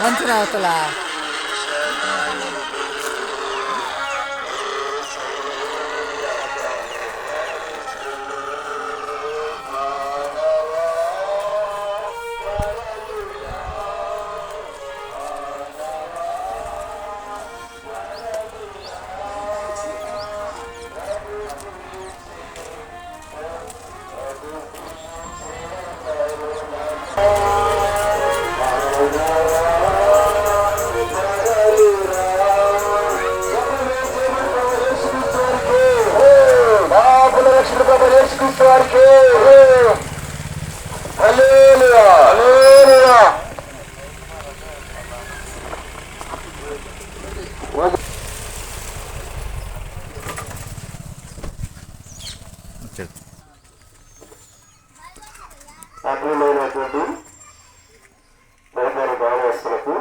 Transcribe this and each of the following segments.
మంచిరావుతులా అగ్నిమైనటువంటి బహుమాన భావస్తులకు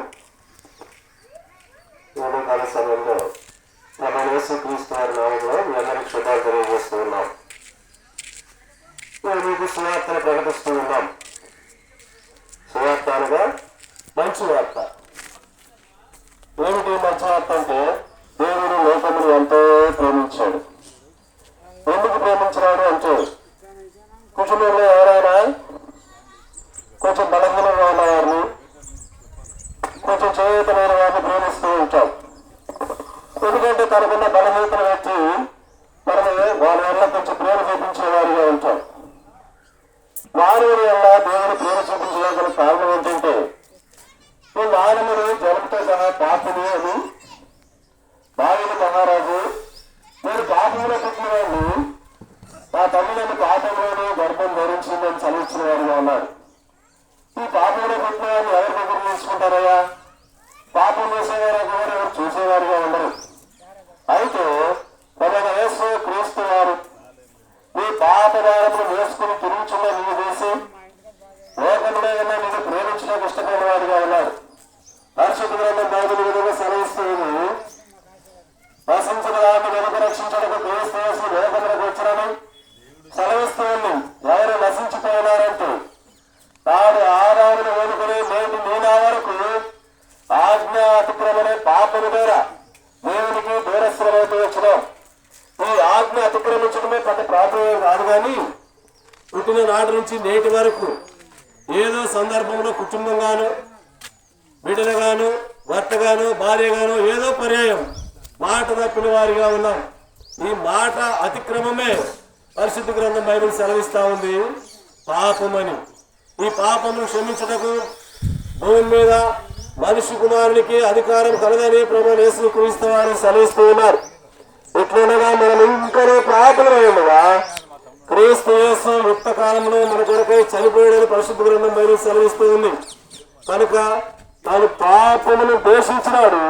కాల సమయంలో మన యేసుక్రీస్తు వారి నామంలో మీ అందరికీ శుభాలు తెలియజేస్తూ ఉన్నాం. మేము మీకు సువార్తను ప్రకటిస్తూ ఉన్నాం. సువార్త అనగా మంచి వార్త. ఏమిటి మంచి వార్త అంటే, దేవుడు లోకమును ఎంతో ప్రేమించాడు. ఎందుకు ప్రేమించినాడు అంటే, కుటుంబంలో ఎవరైనా కొంచెం బలహీనంగా ఉన్న వారిని, కొంచెం చేయూతమైన వారిని ప్రేమిస్తూ ఉంటాం. ఎందుకంటే తనకున్న బలహీనతను బట్టి మనము వారి వల్ల కొంచెం ప్రేమ చూపించే వారిగా ఉంటాం. మానవుని వల్ల దేవుడు ప్రేమ చూపించగల కారణం ఏంటంటే, ఈ మానవుడు జనంతో సహా పాపని అని దావీదు మహారాజు, నేను పాపంలో పుట్టిన వాడిని, నా తల్లి నన్ను పాపంలోనే గర్భం ధరించిందని చదివించిన వారిగా ఉన్నాడు. ఈ పాపంలో పుట్టిన వారిని ఎవరి దగ్గర తీసుకుంటారయ్యా? పాపం చేసేవారు ఎవరు చూసేవారుగా ఉండరు. అయితే మన యేసు క్రీస్తు వారు నీ పాప భారములు వేసుకుని తిరుగుచున్న నీవు వేసి లోకంలో ఉన్న నీకు ప్రేమించడానికి ఇష్టపడిన వాడిగా ఉన్నాడు. పరిశుద్ధ గ్రంథం బైబిల్ విధంగా సెలవిస్తుంది, వసించిన వారిని వెనుక రక్షించడానికి క్రీస్తు యేసు లోకంలోకి వచ్చారని సెలవిస్తూ ఉంది. ఎవరు నశించిపోయినారంటే, తాను ఆదామును వేడుకుని నేటి మీనా వరకు ఆజ్ఞ అతిక్రమనే పాపము ద్వారా దేవునికి దూరస్థులమైతే వచ్చినాం. ఈ ఆజ్ఞ అతిక్రమించడమే పెద్ద ప్రాబ్లం కాదు, కానీ పుట్టిన నాటి నుంచి నేటి వరకు ఏదో సందర్భంలో కుటుంబంగాను, బిడ్డలుగాను, భర్తగాను, భార్యగాను ఏదో పర్యాయం మాట తప్పిన వారిగా ఉన్నాం. ఈ మాట అతిక్రమమే పరిశుద్ధ గ్రంథం బైబిల్ సెలవిస్తా ఉంది పాపమని. ఈ పాపమును క్షమించుటకు భూమి మీద మనిషి కుమారునికి అధికారం కలదని ప్రభువు యేసుక్రీస్తు వారు సెలవిస్తూ ఉన్నారు. ఇట్లుండగా మనం ఇంకనూ పాపులమైనగా క్రీస్తు యేసు యుక్త కాలంలో మన కొరకై చనిపోయాడని పరిశుద్ధ గ్రంథం బైబిల్ సెలవిస్తూ ఉంది. కనుక తాను పాపమును ద్వేషించినాడు,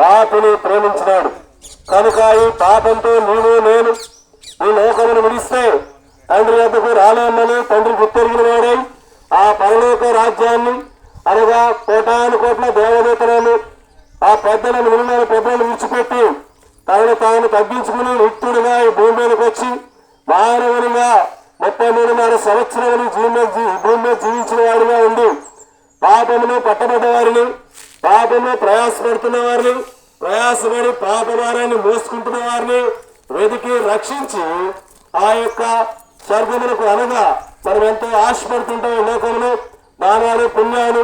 పాపని ప్రేమించినాడు. కనుక ఈ పాపంతో నీవు నేను ఈ లోకమును విడిస్తే తండ్రి వద్దకు రాలేమని తండ్రి గుర్తెరిగిన వాడై ఆ పరలోక రాజ్యాన్ని అనగా కోటాను కోట్ల దేవదూతలను, ఆ పెద్దలను నిన్న పెద్దలను విడిచిపెట్టి తనను తాను తగ్గించుకుని నిత్యుడిగా ఈ భూమి మీదకి వచ్చి మానవునిగా 33 సంవత్సరాలు భూమి మీద జీవించిన వాడిగా ఉండి పాపమును పట్టబడ్డ వారిని, పాపంలో ప్రయాసపడుతున్న వారిని, ప్రయాసపడి పాప భారాన్ని మోసుకుంటున్న వారిని వెతికి రక్షించి ఆ యొక్క స్వర్గములకు అనగా మనం ఎంతో ఆశపడుతుంటాం. లోకంలో దానాలు పుణ్యాలు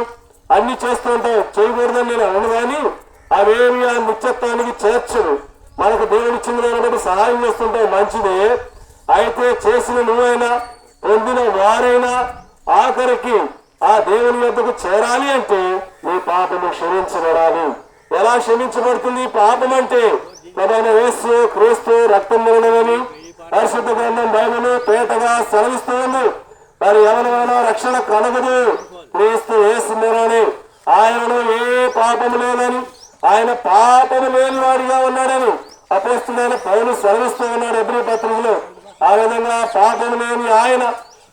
అన్ని చేస్తూ ఉంటాం. చేయకూడదని నేను అను, కానీ అవేమి ఆ నిత్యత్వానికి చేర్చడు. మనకు దేవుని చిందులను బట్టి సహాయం చేస్తుంటాం, మంచిదే. అయితే చేసిన నువ్వైనా పొందిన వారైనా ఆఖరికి ఆ దేవుని వద్దకు చేరాలి అంటే నీ పాపము క్షమించబడాలి. ఎలా క్షమించబడుతుంది పాపం అంటే? ప్రధాన యేసు క్రీస్తు రక్తం మూలమని పరిశుద్ధ గ్రంథం బైబిల్ పేటగా సెలవిస్తుంది. మరి ఎవరైనా రక్షణ కలగదు క్రీస్తు యేసు మూలని. ఆయనలో ఏ పాపము లేదని, ఆయన పాపము లేని వాడిగా ఉన్నాడని అపోస్తులైన పౌలు సెలవిస్తూ ఉన్నాడు హెబ్రీ పత్రికలో. ఆ విధంగా పాపము లేని ఆయన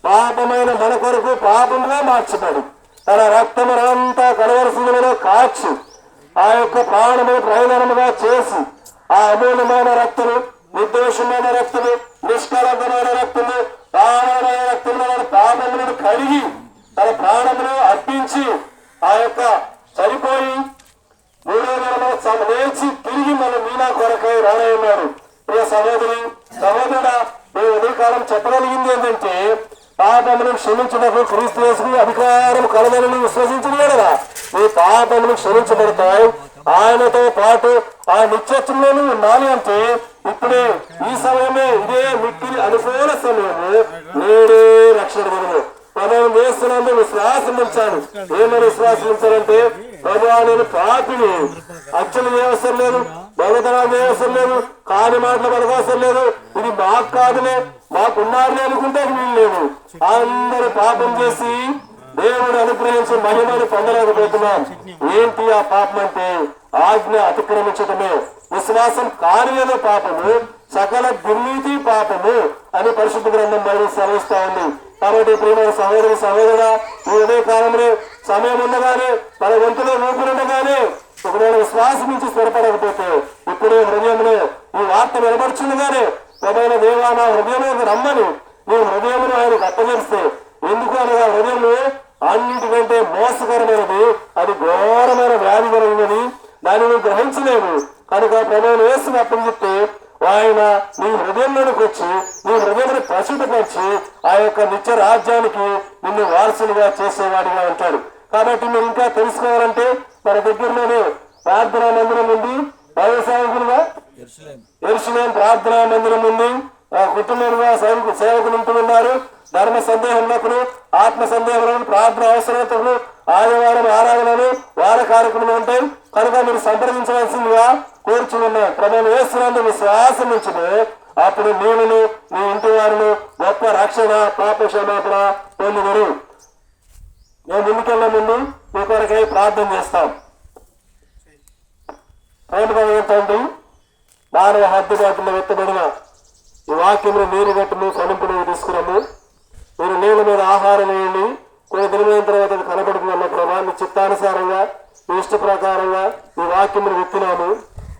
పాపమైన మన కొరకు పాపముగా మార్చబడి తన రక్తమునంతా కలవరసములలో కాచి ఆ యొక్క ప్రాణమును ప్రయోజనముగా చేసి ఆ అమూల్యమైన రక్తము, నిర్దోషమైన రక్తము, నిష్కలంకమైన రక్తము, ప్రాణమైన రక్తములను పాపములను కడిగి తన ప్రాణమును అర్పించి ఆ యొక్క చనిపోయి 3వ దినమున లేచి తిరిగి మన మీనా కొరకై రానయ్యున్నాడు. ప్రియ సహోదరి సహోదరుడా, నేను ఉదయ కాలం చెప్పగలిగింది ఏంటంటే పాపమును క్షమించడానికి క్రీస్తు యేసుకు అధికారం కలదని విశ్వసించలేదు కదా. నీ పాపమును క్షమించబడతాయి. ఆయనతో పాటు ఆ నిత్యత్వంలోనూ ఉండాలి అంటే ఇప్పుడే ఈ సమయమే, ఇదే మిక్కిలి అనుకూల సమయము, నేడే రక్షణ దినము. మనం వేస్తున్నందుకు విశ్వాసం ఉంచాడు. ఏమని విశ్వాసం ఉంచాలంటే, ప్రభువా నేను పాపిని, అచ్చలు చేయవసరం లేదు, దొంగతనాలు చేయవసరం లేదు, కాని మాటలు పడవసరం లేదు, ఇది మాకు కాదులే, మాకున్నారులే అనుకుంటే వీలు లేదు. అందరూ పాపం చేసి దేవుడు అనుగ్రహించి మహిమను పొందలేకపోతున్నాం. ఏంటి ఆ పాపం అంటే? ఆజ్ఞ అతిక్రమించటమే. విశ్వాసం కార్యల పాపము, సకల దుర్నీతి పాపము అని పరిశుద్ధ గ్రంథం బైబిల్ సెలవిస్తా ఉంది. కాబట్టి ప్రియమైన సహోదరి సహోదరుడా, ఈ ఉదయ కాలంలో సమయం ఉండగానే, మన వంతులో ఊపిరుండగానే ఒకవేళ విశ్వాసం నుంచి స్థిరపడకపోతే ఇప్పుడే హృదయంలో ఈ వార్త నిలబడుచుండగానే ప్రభైన దేవా నా హృదయంలోకి రమ్మని నీ హృదయమును ఆయనకు అప్పగిస్తే, ఎందుకు అనగా హృదయము అన్నిటికంటే మోసకరమైనది, అది ఘోరమైన వ్యాధి కలిగినది, దాన్ని నువ్వు గ్రహించలేవు. కనుక ప్రభువును యేసుని అప్పగిస్తే ఆయన నీ హృదయంలోనికి వచ్చి నీ హృదయాన్ని ప్రసిద్ధపరిచి ఆ యొక్క నిత్య రాజ్యానికి నిన్ను వారసులుగా చేసేవాడిగా ఉంటాడు. కాబట్టి మీరు ఇంకా తెలుసుకోవాలంటే మన దగ్గరలోనే ప్రార్థనా మందిరం ఉంది. వ్యవసాయకులుగా యెరూషలేము ప్రార్థనా మందిరం ఉంది. కుటుంబంగా సేవకులు ఉంటున్నారు. ధర్మ సందేహములకు, ఆత్మ సందేహములను, ప్రార్థన అవసరతలు, ఆదివారం ఆరాధనలు, వార కార్యక్రమాలు ఉంటాయి. కనుక మీరు సంప్రదించవలసిందిగా కోరుచున్నాను. ప్రభువును యేసునందు విశ్వాసం ఉంచితే అప్పుడు నీవును నీ ఇంటి వారిని గొప్ప రక్షణ, పాప క్షమాపణ పొందుదురు. మేము ముందుకెళ్ళే ముందు మీ కొరకై ప్రార్థన చేస్తాం. ఏంటండి, మానవ హద్దుబాటులో ఎత్తబడిన ఈ వాక్యంలో నీరు గట్టును కనుంపును తీసుకున్నాము. మీరు నీళ్ళ మీద ఆహారం వేయండి, కొన్ని దినమైన తర్వాత అది కనబడుతుందన్న ప్రభావాన్ని చిత్తానుసారంగా మీ ఇష్ట ప్రకారంగా ఈ వాక్యమును విత్తినాము.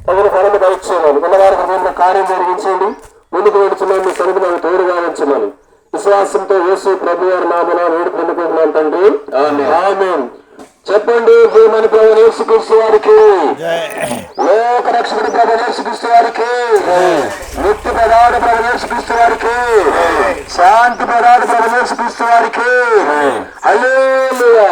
తగిన ఫలము దయచేయాలి. ఉన్నవారికి మేము కార్యం జరిగించండి. ముందుకు వెడుచున్నాం. మీ సన్నిధి నాకు తోడుగా ఉంచున్నాను. విశ్వాసంతో యేసు ప్రభు వారి నామమున వేడి పొందుకుంటున్నాను తండ్రి, ఆమేన్. చెప్పండి. దేవుని ప్రభు యేసుక్రీస్తు వారికి, లోక రక్షకుడు ప్రభు యేసుక్రీస్తు వారికి, నిత్య ప్రధాన ప్రభు యేసుక్రీస్తు వారికి, శాంతి ప్రధాన ప్రభు యేసుక్రీస్తు వారికి హల్లెలూయా.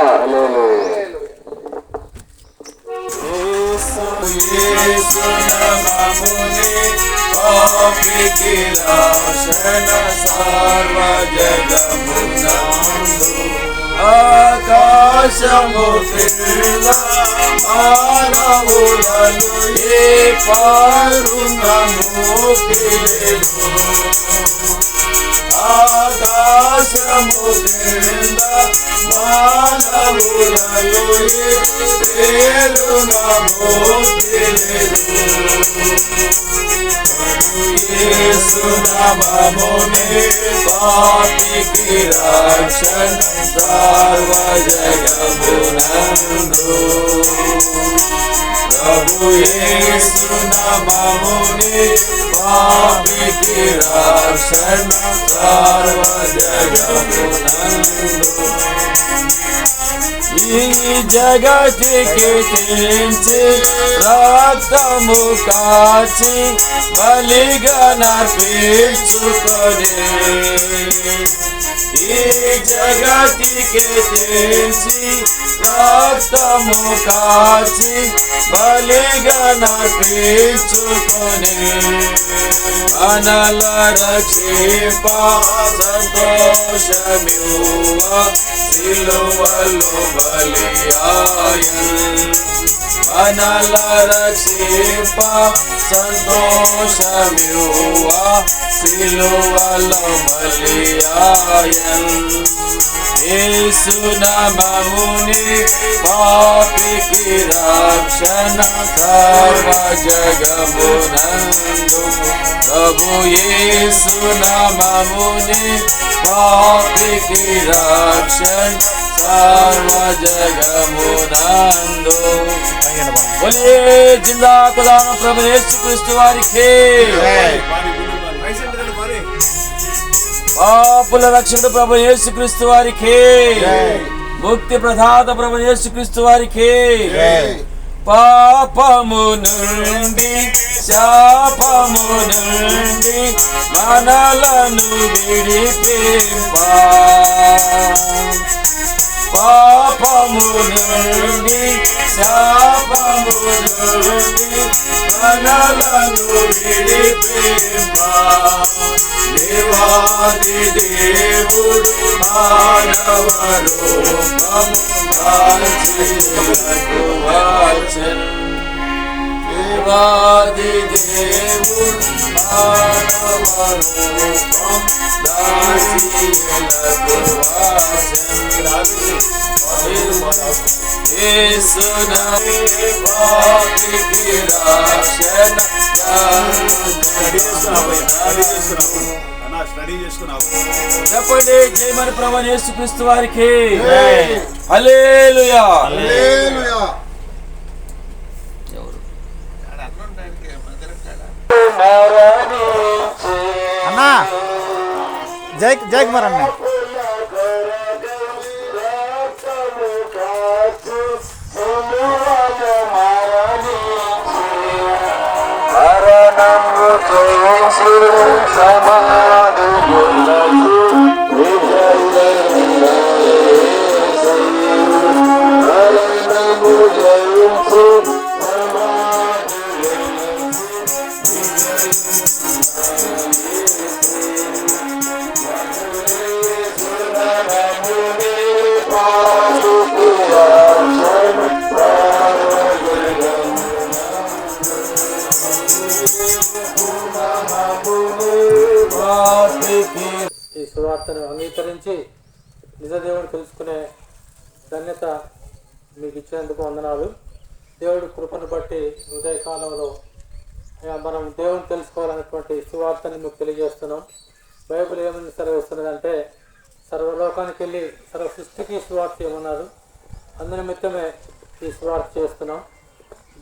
ఆకాశము క్రింద మానవులను ఏ పారునను పిలెను. ఆకాశము క్రింద మానవులను ఏ పేరునను పిలెను. యేసు నామమునే పాపికి రక్షణ సర్వ జగమునందు ప్రభు యేసు నామముని పాపికి రక్షణ సర్వ జగమునందు ఈ జగతికి తెంచి రక్తము కాచి బలిగా నర్పించుకొని ఈ జగతికి తెంచి రక్తము కాచి బలిగా నర్పించుకొని మనల రక్షింప సంతోషమివ్వ సిలువలో బలియాయన్ మనల రక్షింప సంతోషమివ్వ సిలువలో బలియాయన్ యేసు నామముని పాపికి రక్షణ సర్వ జగమునందు ప్రభు యేసు నామముని పాపికి రక్షణ సర్వ జగమునందు బోలే జిందా ఖుదాను ప్రభు యేసు క్రీస్తు వారికి పాపుల రక్షకుడు ప్రభు యేసు క్రీస్తు వారికి ముక్తి ప్రదాత ప్రభు యేసు క్రీస్తు వారికి పాపము నుండి శాపము నుండి మనలను విడిపింప పాపము నుండి శాపము నుండి మనలను విడిపింప దేవాది దేవుడు మానవ రూపము దాల్చిలకు వచ్చెను దేవాది దేవుడు మానవ రూపం దాల్చిలకు వచ్చెను యేసు పాపికి రక్షణ చెప్పండి జయమని ప్రభు యేసు క్రీస్తు వారికి హల్లెలూయా హల్లెలూయా. అన్నా జై జై కుమార్ అన్న ఈ సువార్తను అంగీకరించి నిజదేవుడు తెలుసుకునే ధన్యత మీకు ఇచ్చినందుకు వందనాలు. దేవుడి కృపను బట్టి ఉదయకాలంలో మనం దేవుని తెలుసుకోవాలనేటువంటి సువార్తని మీకు తెలియజేస్తున్నాం. బైబిల్ ఏమని సెలవిస్తున్నదంటే సర్వలోకానికి వెళ్ళి సర్వ సృష్టికి సువార్త ఏమన్నారు, అందునిమిత్తమే ఈ సువార్త చేస్తున్నాం.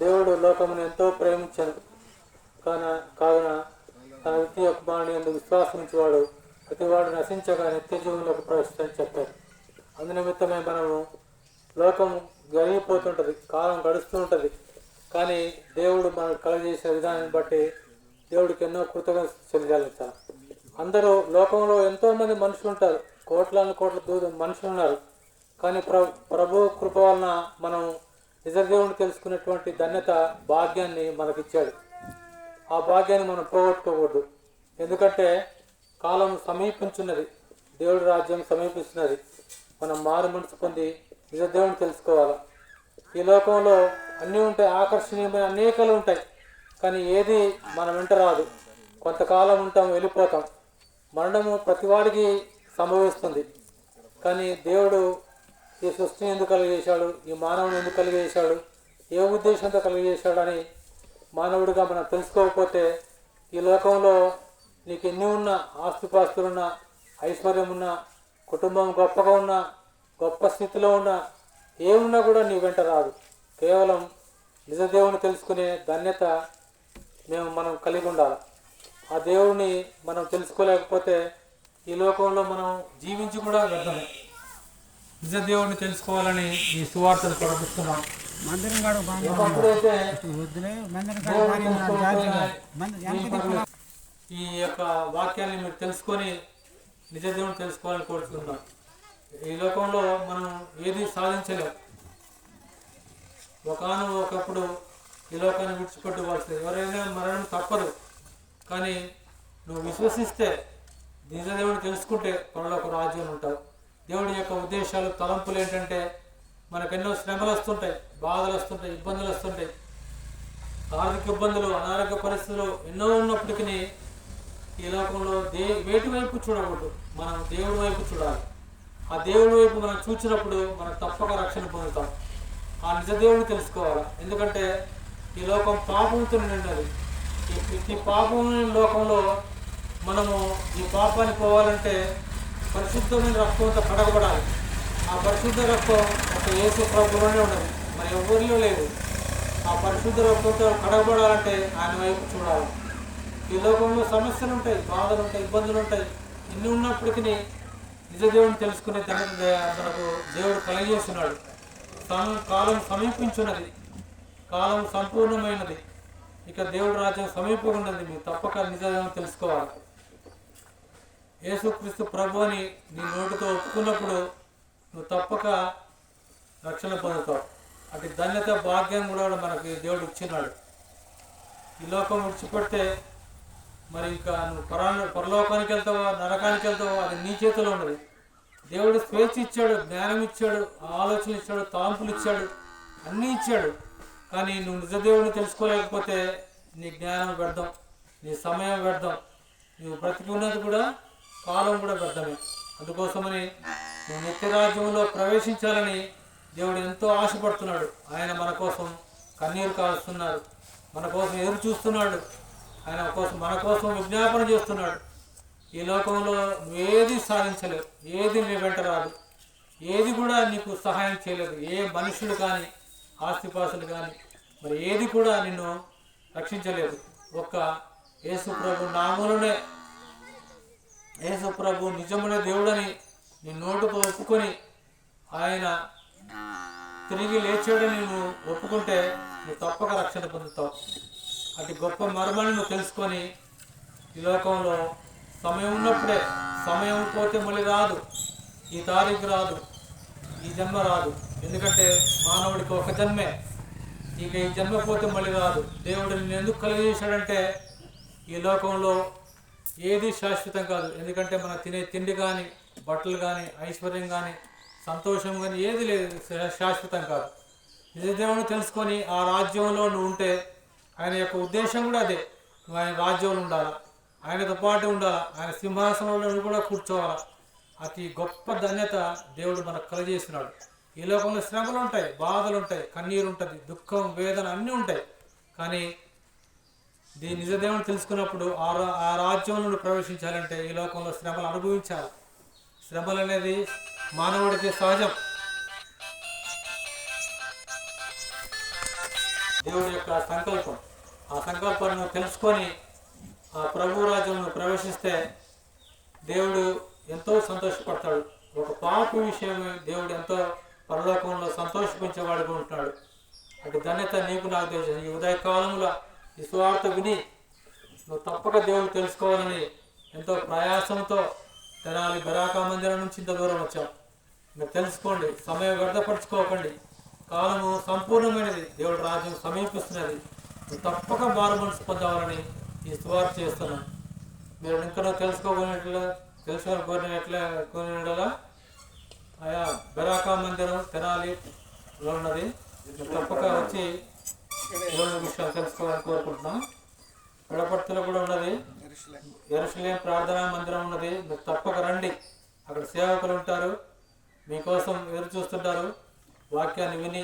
దేవుడు లోకమును ఎంతో ప్రేమించాను కావున తన ద్వితీయ కుమారుని యందు విశ్వాసించేవాడు ప్రతివాడు నశించగా నిత్య జీవంలోకి ప్రవేశించని చెప్పారు. అందునిమిత్తమే మనము లోకం గడిగిపోతుంటుంది, కాలం గడుస్తూ ఉంటుంది. కానీ దేవుడు మనకు కలగజేసిన విధానాన్ని బట్టి దేవుడికి ఎన్నో కృతజ్ఞతలు చెల్లించాలి. అందరూ లోకంలో ఎంతోమంది మనుషులు ఉంటారు, కోట్ల మనుషులు ఉన్నారు. కానీ ప్రభు కృప వలన మనం నిజ దేవుడిని తెలుసుకునేటువంటి ధన్యత భాగ్యాన్ని మనకిచ్చాడు. ఆ భాగ్యాన్ని మనం పోగొట్టుకోకూడదు. ఎందుకంటే కాలం సమీపించున్నది, దేవుడి రాజ్యం సమీపిస్తున్నది. మనం మారు మనసు పొంది నిజ దేవుడిని తెలుసుకోవాలి. ఈ లోకంలో అన్నీ ఉంటాయి, ఆకర్షణీయమైన అనేకాలు ఉంటాయి. కానీ ఏది మన వెంట రాదు. కొంతకాలం ఉంటాం, వెళ్ళిపోతాం. మరణము ప్రతివాడికి సంభవిస్తుంది. కానీ దేవుడు ఈ సృష్టిని ఎందుకు కలిగజేశాడు, ఈ మానవుని ఎందుకు కలిగజేశాడు, ఏ ఉద్దేశంతో కలిగజేశాడు అని మానవుడిగా మనం తెలుసుకోకపోతే ఈ లోకంలో నీకు ఎన్ని ఉన్నా, ఆస్తిపాస్తులున్నా, ఐశ్వర్యం ఉన్న, కుటుంబం గొప్పగా ఉన్న, గొప్ప స్థితిలో ఉన్న, ఏమున్నా కూడా నీ వెంట రాదు. కేవలం నిజ దేవుని తెలుసుకునే ధన్యత మనం కలిగి ఉండాలి. ఆ దేవుడిని మనం తెలుసుకోలేకపోతే ఈ లోకంలో మనం జీవించి కూడా వ్యర్థమే. నిజ దేవుడిని తెలుసుకోవాలని ఈ సువార్తను ప్రకటిస్తున్నాం. ఒకప్పుడైతే ఈ యొక్క వాక్యాన్ని మీరు తెలుసుకొని నిజ దేవుని తెలుసుకోవాలని కోరుతున్నాం. ఈ లోకంలో మనం ఏది సాధించలేం. ఒకప్పుడు ఈ లోకాన్ని విడిచిపెట్టుకోవాల్సింది. ఎవరైనా మరణం తప్పదు. కానీ నువ్వు విశ్వసిస్తే, నిజ దేవుని తెలుసుకుంటే పరలోక రాజ్యం ఉంటావు. దేవుడి యొక్క ఉద్దేశాలు, తలంపులు ఏంటంటే మనకెన్నో శ్రమలు వస్తుంటాయి, బాధలు వస్తుంటాయి, ఇబ్బందులు వస్తుంటాయి, ఆర్థిక ఇబ్బందులు, అనారోగ్య పరిస్థితులు ఎన్నో ఉన్నప్పటికీ ఈ లోకంలో వేటి వైపు చూడకూడదు, మనం దేవుడి వైపు చూడాలి. ఆ దేవుడి వైపు మనం చూసినప్పుడు మనం తప్పక రక్షణ పొందుతాం. ఆ నిజ దేవుడిని తెలుసుకోవాలి. ఎందుకంటే ఈ లోకం పాపంతో నిండినది. ఈ పాపం లోకంలో మనము ఈ పాపాన్ని పోవాలంటే పరిశుద్ధమైన రక్తంతో కడగబడాలి. ఆ పరిశుద్ధ రక్తం ఒక యేసు ప్రభువులోనే ఉన్నది, మరి ఎవరిలో లేదు. ఆ పరిశుద్ధ రక్తంతో కడగబడాలంటే ఆయన వైపు చూడాలి. ఈ లోకంలో సమస్యలు ఉంటాయి, బాధలు ఉంటాయి, ఇబ్బందులు ఉంటాయి. ఇన్ని ఉన్నప్పటికీ నిజ దేవుడిని తెలుసుకునే మనకు దేవుడు కలిగజేస్తున్నాడు. కాలం సమీపించున్నది, కాలం సంపూర్ణమైనది. ఇక దేవుడి రాజ్యం సమీపంగా ఉన్నది. మీరు తప్పక నిజ దేవుని తెలుసుకోవాలి. యేసుక్రీస్తు ప్రభు అని నీ నోటితో ఒప్పుకున్నప్పుడు నువ్వు తప్పక రక్షణ పొందుతావు. అటు ధన్యత, భాగ్యం కూడా మనకి దేవుడు ఇచ్చినాడు. ఈ లోకం విడిచిపెడితే మరి ఇంకా నువ్వు పరలోకానికి వెళ్తావా, నరకానికి వెళ్తావా, అది నీ చేతిలో ఉన్నది. దేవుడు స్వేచ్ఛ ఇచ్చాడు, జ్ఞానం ఇచ్చాడు, ఆలోచన ఇచ్చాడు, తలంపులు ఇచ్చాడు, అన్నీ ఇచ్చాడు. కానీ నువ్వు నిజ దేవుడిని తెలుసుకోలేకపోతే నీ జ్ఞానం వ్యర్థం, నీ సమయం వ్యర్థం, నువ్వు బ్రతికి ఉన్నది కూడా కాలం కూడా వ్యర్థమే. అందుకోసమని నువ్వు నిత్యరాజ్యంలో ప్రవేశించాలని దేవుడు ఎంతో ఆశపడుతున్నాడు. ఆయన మన కోసం కన్నీరు కారుస్తున్నాడు, మన కోసం ఎదురు చూస్తున్నాడు, ఆయన మన కోసం విజ్ఞాపన చేస్తున్నాడు. ఈ లోకంలో నువ్వేది సాధించలేవు, ఏది నీ వెంట రాదు, ఏది కూడా నీకు సహాయం చేయలేదు. ఏ మనుషులు కానీ, ఆస్తిపాస్తులు కానీ, మరి ఏది కూడా నిన్ను రక్షించలేదు. ఒక్క యేసు ప్రభు నామములోనే, యేసు ప్రభు నిజమైన దేవుడని నీ నోటుతో ఒప్పుకొని ఆయన తిరిగి లేచాడని నువ్వు ఒప్పుకుంటే నువ్వు తప్పక రక్షణ పొందుతావు. అటు గొప్ప మర్మాన్ని నువ్వు తెలుసుకొని ఈ లోకంలో సమయం ఉన్నప్పుడే, సమయం పోతే మళ్ళీ రాదు, ఈ తారీఖు రాదు, ఈ జన్మ రాదు. ఎందుకంటే మానవుడికి ఒక జన్మే, ఇక ఈ జన్మ పోతే మళ్ళీ రాదు. దేవుడు నిన్ను ఎందుకు కలిగజేశాడంటే ఈ లోకంలో ఏది శాశ్వతం కాదు. ఎందుకంటే మనం తినే తిండి కానీ, బట్టలు కానీ, ఐశ్వర్యం కానీ, సంతోషం కానీ ఏది లేదు, శాశ్వతం కాదు. నిజ దేవుని తెలుసుకొని ఆ రాజ్యంలో నువ్వు ఉంటే ఆయన యొక్క ఉద్దేశం కూడా అదే. నువ్వు ఆయన రాజ్యంలో ఉండాలా, ఆయనతో పాటు ఉండాలా, ఆయన సింహాసనంలో కూడా కూర్చోవాలా. అతి గొప్ప ధన్యత దేవుడు మనకు కలగజేస్తున్నాడు. ఈ లోకంలో శ్రమలు ఉంటాయి, బాధలు ఉంటాయి, కన్నీరు ఉంటుంది, దుఃఖం, వేదన అన్నీ ఉంటాయి. కానీ దీని నిజ దేవుని తెలుసుకున్నప్పుడు ఆ రాజ్యంలో ప్రవేశించాలంటే ఈ లోకంలో శ్రమలు అనుభవించాలి. శ్రమలు అనేది మానవుడికి సహజం. దేవుడి యొక్క సంకల్పం. ఆ సంకల్పాన్ని తెలుసుకొని ఆ ప్రభు రాజ్యంలో ప్రవేశిస్తే దేవుడు ఎంతో సంతోషపడతాడు. ఒక పాప విషయమే దేవుడు ఎంతో పరలోకంలో సంతోషించేవాడుగా ఉంటున్నాడు. అటు ధన్యత నీకు నాకు తెలుసు. ఈ ఉదయకాలంలో ఈ సువార్త విని నువ్వు తప్పక దేవుడు తెలుసుకోవాలని ఎంతో ప్రయాసంతో తెనాలి బెరాకా మందిరం నుంచి ఇంత దూరం వచ్చావు. మీరు తెలుసుకోండి, సమయం వ్యర్థపరచుకోకండి. కాలము సంపూర్ణమైనది, దేవుడి రాజ్యం సమీపిస్తున్నది. నువ్వు తప్పక మారు మనసు పొందాలని ఈ సువార్త చేస్తున్నాను. మీరు ఇంకా తెలుసుకోనిట్లా ఆయా బెరాకా మందిరం తెనాలిలో ఉన్నది. మీరు తప్పక వచ్చి దేవుని విషయాలు తెలుసుకోవాలని కోరుకుంటున్నాం. పెడపర్తిలో కూడా ఉన్నది, యెరూషలేం ప్రార్థనా మందిరం ఉన్నది. మీరు తప్పక రండి. అక్కడ సేవకులు ఉంటారు, మీకోసం ఎదురు చూస్తుంటారు. వాక్యాన్ని విని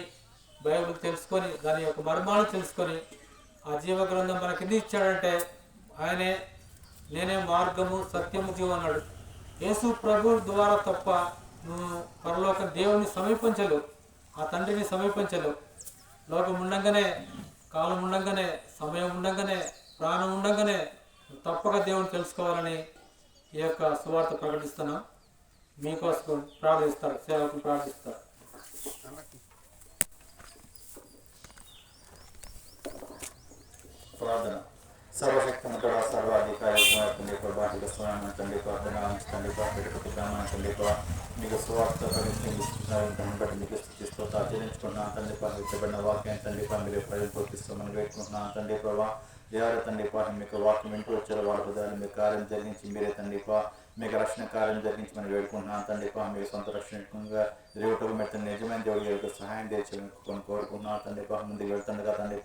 బైబిల్ తెలుసుకొని దాని యొక్క మర్మాన్ని తెలుసుకొని ఆ జీవ గ్రంథం మనకి ఎందుకు ఇచ్చాడంటే ఆయనే నేనే మార్గము, సత్యము, జీవం అన్నాడు. యేసు ప్రభు ద్వారా తప్ప నువ్వు పరలోక దేవుని సమీపించలేవు, ఆ తండ్రిని సమీపించలేవు. లోకం ఉండంగానే, కాలం ఉండంగానే, సమయం ఉండంగానే, ప్రాణం ఉండంగానే తప్పక దేవుని తెలుసుకోవాలని ఈ యొక్క సువార్త ప్రకటిస్తున్నాం. మీకోసం ప్రార్థిస్తారు, సేవకులు ప్రార్థిస్తారు. ప్రార్థన. సర్వశక్తిని కూడా సర్వాధికారి తండ్రి ప్రభా, నీకు స్వయం తండ్రి తండ్రి తండ్రి మీకు సువార్త బట్టి మీకు స్థితిస్తూ ఆచరించుకున్నా తండ్రి ఇచ్చబడిన వాక్యం తండ్రి మీరు ప్రజలు వేడుకుంటున్నాను తండ్రి ప్రభా. ఎవరు తండ్రి మీకు వాక్యం వింటూ వచ్చారో వాళ్ళ హృదయాన్ని మీరు కార్యం జరిగించి మీరే తండ్రి మీకు రక్షణ కార్యం జరిగించి మనం వేడుకుంటున్నాను తండ్రి మీకు సొంత రక్షణగా రేవుటకు మీరు నిజమైన దేవుడికి సహాయం చేయాలని కోరుకుంటున్నాను తండ్రి ముందుకు వెళ్తుండగా తండ్రి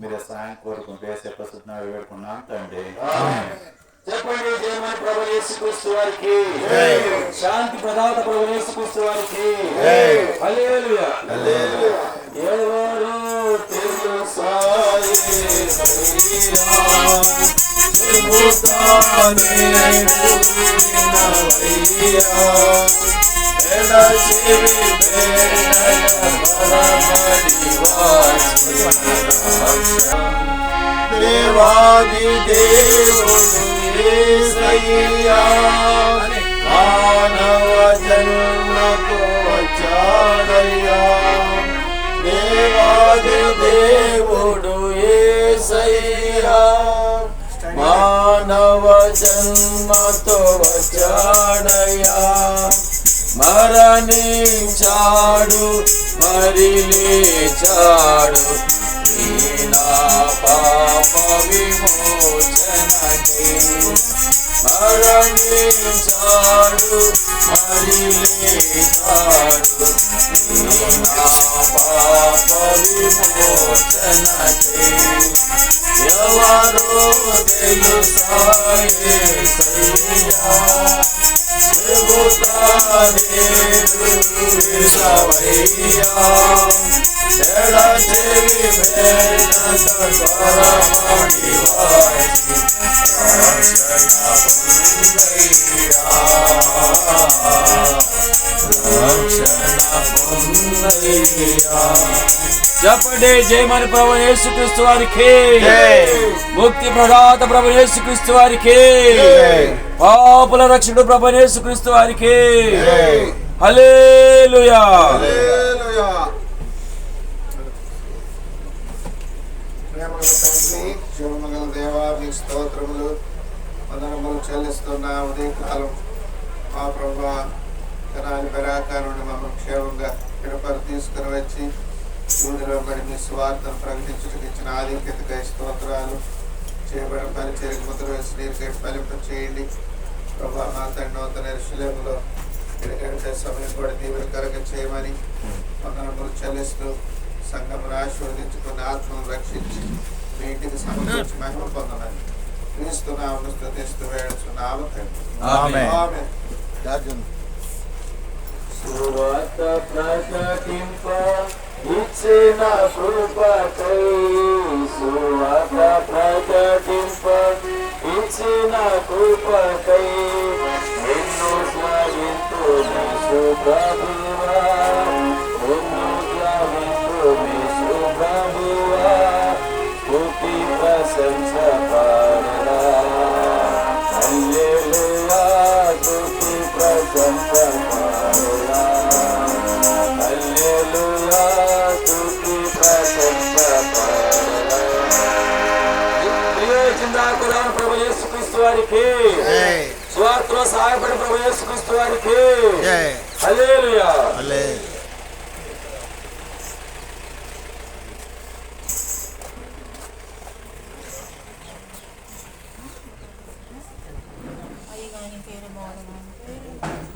మీరే సహాయం కోరుకుంటూ వేసే ప్రస్తుతం వేడుకున్నాను తండ్రి. చెప్పండి, జయమని ప్రభు యేసుక్రీస్తు వారికి, శాంతి ప్రదాత ప్రభు యేసుక్రీస్తు వారికి హల్లెలూయా. ఎవరు తెలుసాయి దేవాది దేవుడు యేసయ్యా మానవ జన్మకు వచ్చాడయ్యా. దేవాది దేవుడు యేసయ్యా మానవ జన్మతో వచ్చాడయ్యా. మరణించాడు మరి లేచాడు నా పాప విమోచనకే. మరణించాడు మరి లేచాడు నా పాప విమోచనకే. ఎవరో తెలుసాయే సయ్యా చెబుతానేరువయ్యా. ఎడచెవి బెల్లకరమడి వాసి రక్షణ పొందయ్యా. రక్షణ పొందయ్యా. చెప్పండి, జయమని ప్రభు యేసుక్రీస్తు వారికి, ముక్తి ప్రదాత ప్రభు యేసుక్రీస్తు వారికి, పాపుల రక్షకుడు ప్రభు యేసుక్రీస్తు వారికి హల్లెలూయా. తండ్రి, జీవముగల దేవా, మీ స్తోత్రములు వందనములు చెల్లిస్తున్న ఉదయకాలం మా ప్రభువా తెనాలి బెరాకా నుండి మమ్మల్ని క్షేమంగా పిడపలు తీసుకుని వచ్చి ఊరిలో పడి మీ స్వార్థను ప్రకటించుటకు ఇచ్చిన ఆధిక్యతకై స్తోత్రాలు. చేయబడిన పరిచర్యకు ముద్ర వేసి నీరుకై ఫలింప చేయండి ప్రభా. మా తండ్రి నూతన యెరూషలేములో గడిపే సమయం కూడా దీవెనకరంగా చేయమని వందనములు చెల్లిస్తూ సంఘమును ఆశీర్వదించుకుని ఆత్మను రక్షించి మీ ఇంటికి సమకూర్చి మహిమ పొందమని క్రీస్తు నామమున స్తుతిస్తూ వేడుచున్నాము తండ్రి. ఆమేన్. సువార్త ప్రకటింప ఇచ్చిన కృపకై, సువార్త ప్రకటింప ఇచ్చిన కృపకై ఎన్నో స్మరింతుని సుప్రభువా, ఎన్నో స్మరింతుని సుప్రభువా. స్తుతి ప్రశంస పాడెదా హల్లెలూయా. స్తుతి ప్రశంస పాడెదా హల్లెలూయా. స్తుతి ప్రశంస పాడెదా. చిందాకురాను ప్రభు యేసుక్రీస్తు వారికి, స్వార్థలో సహాయపడిన ప్రభు యేసుక్రీస్తు వారికి హల్లెలూయా. Are you going to get a bottle?